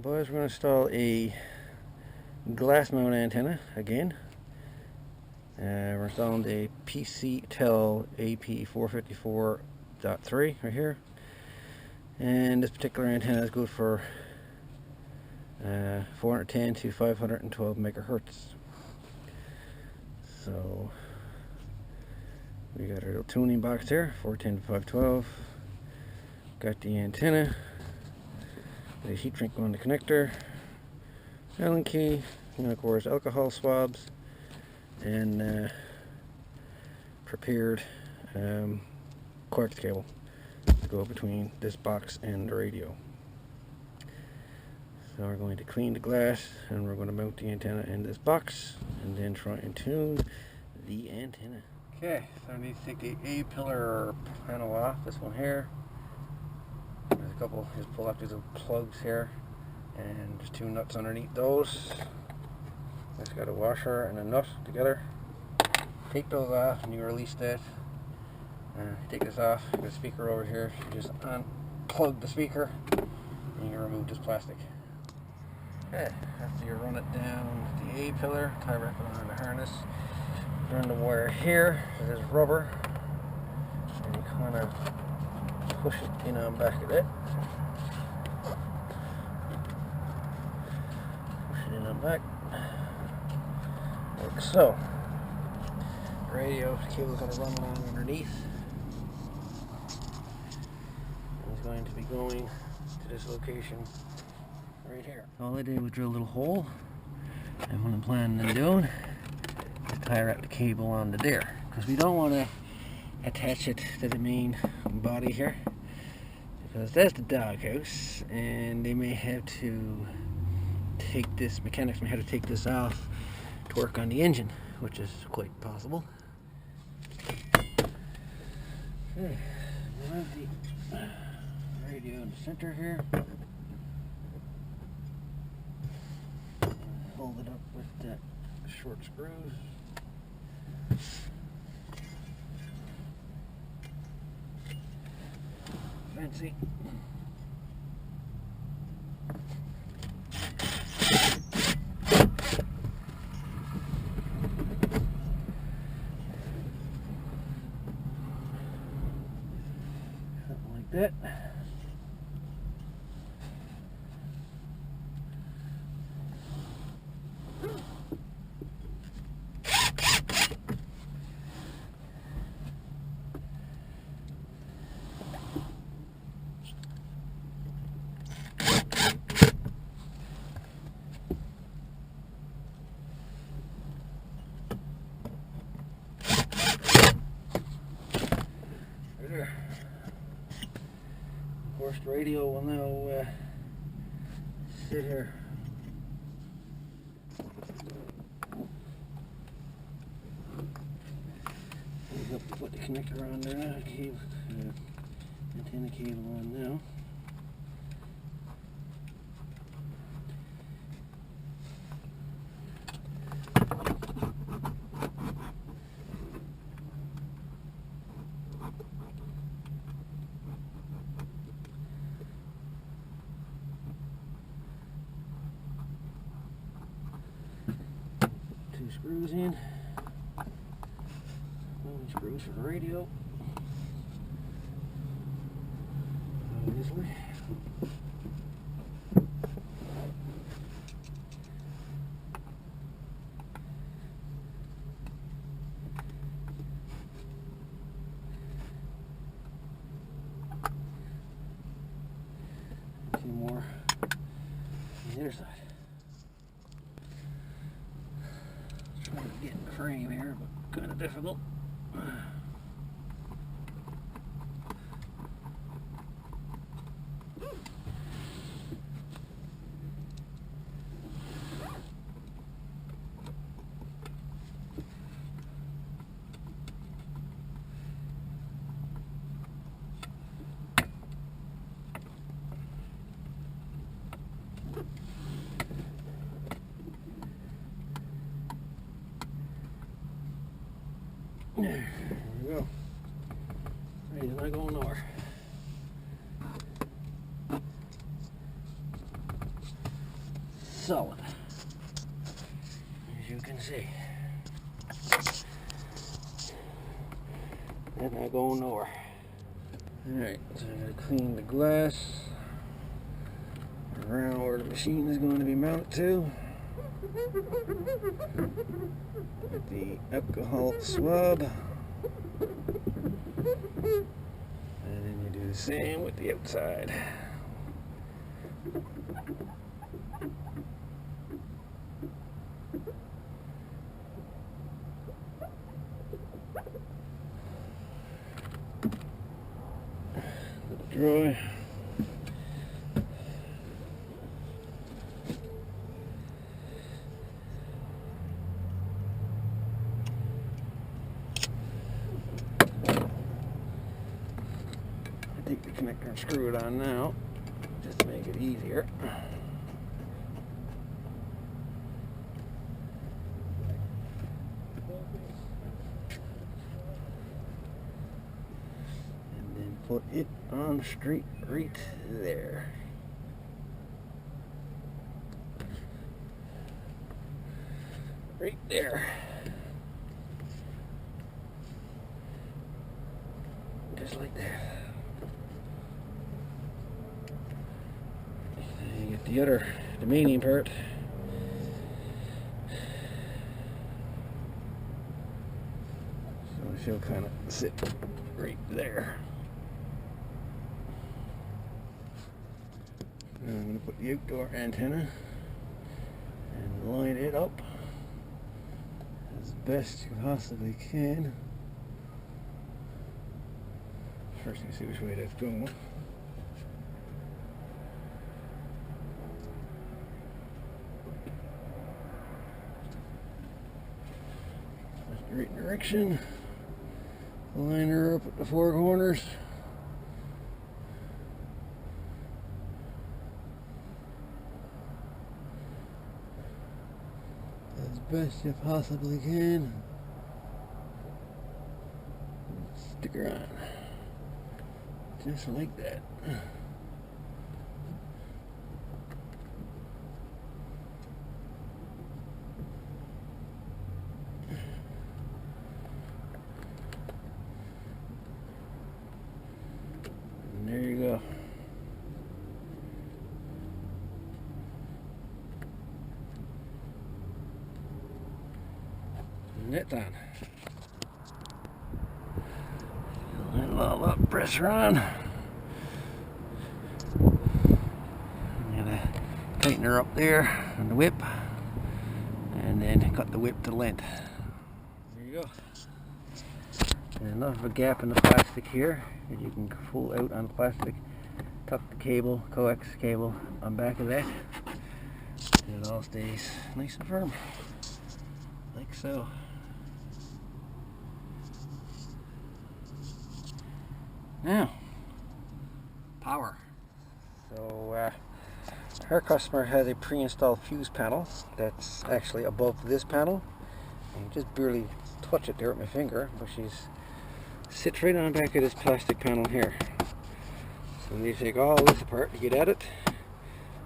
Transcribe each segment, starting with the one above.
Boys, we're going to install a glass mount antenna again. We're installing the PCTEL AP454.3 right here, and this particular antenna is good for 410 to 512 megahertz. So we got our little tuning box here, 410 to 512. Got the antenna, the heat shrink on the connector, Allen key, and of course alcohol swabs, and prepared coax cable to go between this box and the radio. So we're going to clean the glass, and we're going to mount the antenna in this box and then try and tune the antenna. Okay, so I need to take the Apillar panel off, this one here. There's a couple, just pull out these little plugs here, and just two nuts underneath those. Just got a washer and a nut together. Take those off and you release that. Take this off, got a speaker over here. You just unplug the speaker and you remove this plastic. Okay, after you run it down the A-pillar, tie wrap it around the harness. Run the wire here, there's rubber, and you kind of push it in on back of it. Push it in on back, like so. The radio cable is going to run along underneath. And it's going to be going to this location right here. All I did was drill a little hole, and what I'm planning on doing is tie wrap the cable onto there, because we don't want to attach it to the main body here, because that's the doghouse, and they may have to take this, mechanics may have to take this off to work on the engine, which is quite possible. Okay, we have the radio in the center here. Hold it up with that short screws. Fancy. Something like that. Of course, the radio will now sit here. We've got to put the connector on there now, antenna cable on now. Two screws in. One screws for the radio. Obviously. Two more on the other side. Trying to get in the frame here, but kind of difficult. There we go. Radio's not going nowhere. solid, as you can see. And not going nowhere. Alright, so I'm going to clean the glass around where the machine is going to be mounted to with the alcohol swab. And then you do the same with the outside. Dry. I take the connector and screw it on now, just to make it easier. And then put it on straight right there. Right there. Just like that. And you get the main part. So she'll kind of sit right there. Now I'm going to put the outdoor antenna and line it up as best you possibly can. First you see which way that's going. That's the right direction. Line her up at the four corners. As best you possibly can. Stick her on. Just like that. And there you go. And that's on. A little up pressure on. I'm gonna tighten her up there on the whip and then cut the whip to length. There you go. There's enough of a gap in the plastic here that you can pull out on the plastic, tuck the cable, coax cable on back of that, and it all stays nice and firm, like so. Now, power. So her customer has a pre-installed fuse panel that's actually above this panel. And you just barely touch it there with my finger, but sits right on the back of this plastic panel here. So when you take all this apart to get at it,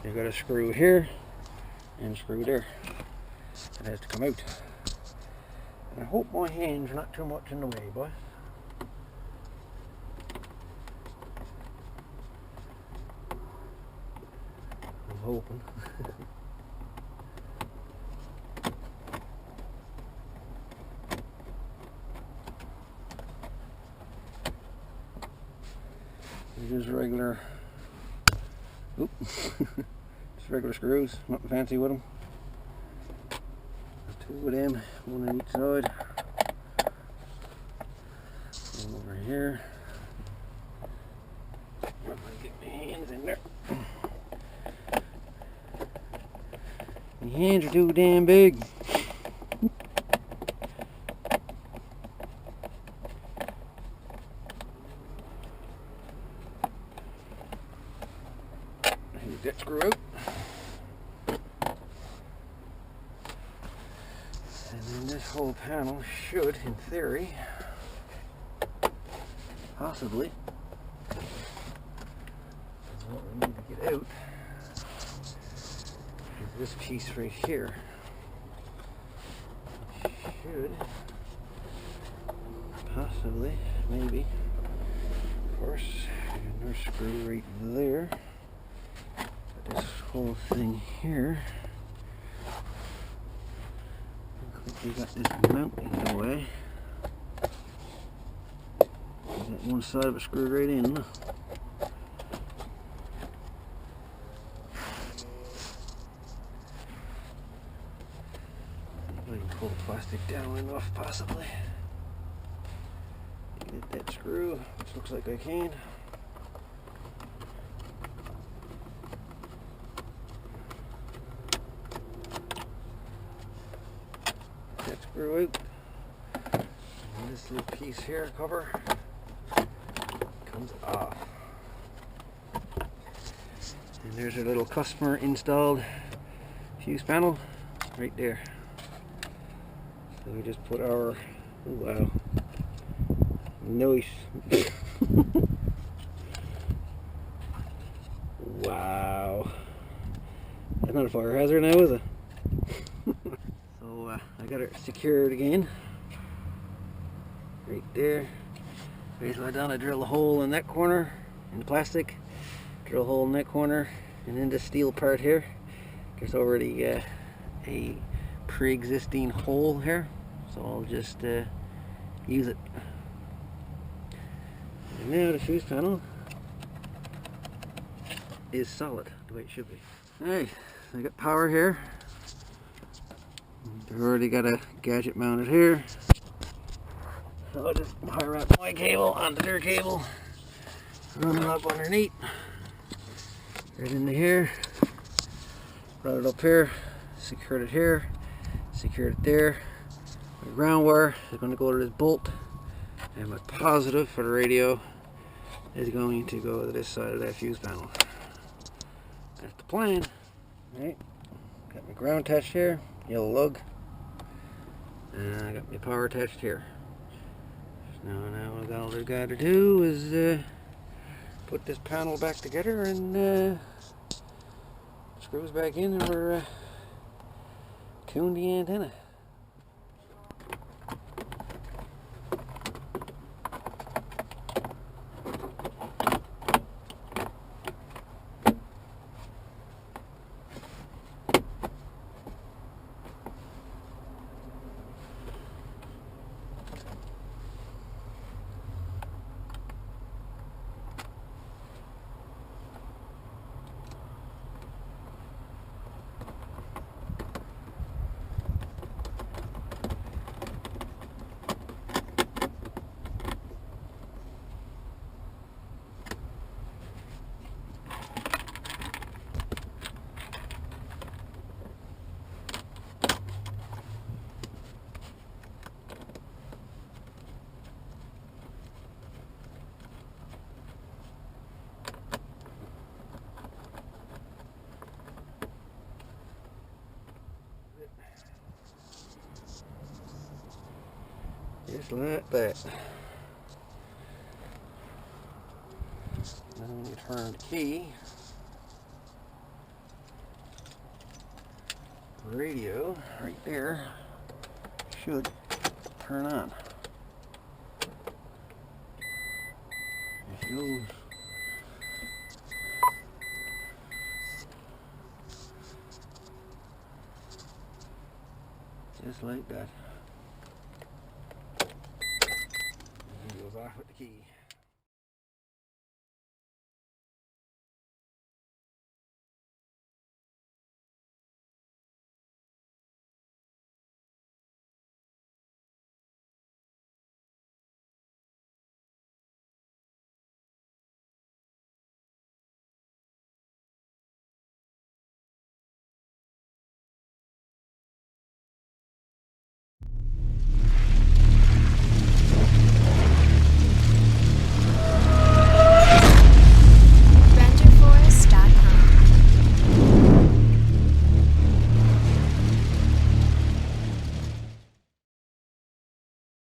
you've got a screw here and a screw there. It has to come out. And I hope my hands are not too much in the way, boy. Hoping. Just regular, just regular screws, nothing fancy with them. There's two of them, one on each side. One over here. I'm gonna get my hands in there. My hands are too damn big. Get that screw out. And then this whole panel should, in theory, possibly, is what we need to get out. this piece right here should possibly, maybe, of course, another screw right there. But this whole thing here, looks like we got this mount in the way. Got one side of it screwed right in. I can pull the plastic down enough, possibly. Get that screw, which looks like I can. That screw out. And this little piece here, cover, comes off. And there's our little customer installed fuse panel right there. So we just put our, oh wow, nice. Wow, that's not a fire hazard now, is it? So I got it secured again, right there. Basically, down, I drill a hole in that corner in the plastic, drill a hole in that corner, and in the steel part here, there's already a pre-existing hole here, so I'll just use it. And now the fuse panel is solid the way it should be. Alright, I got power here. I've already got a gadget mounted here. So I'll just wire up my cable onto their cable, run it up underneath, right into here, run it up here, secured it here, secured it there. My ground wire is going to go to this bolt, and my positive for the radio is going to go to this side of that fuse panel. That's the plan. Right, got my ground attached here, yellow lug, and I got my power attached here. Now all I got to do is put this panel back together and screws back in, and we're tune the antenna. Just like that. Then when you turn the key, the radio right there should turn on. There she goes. Just like that. Goes off with the key.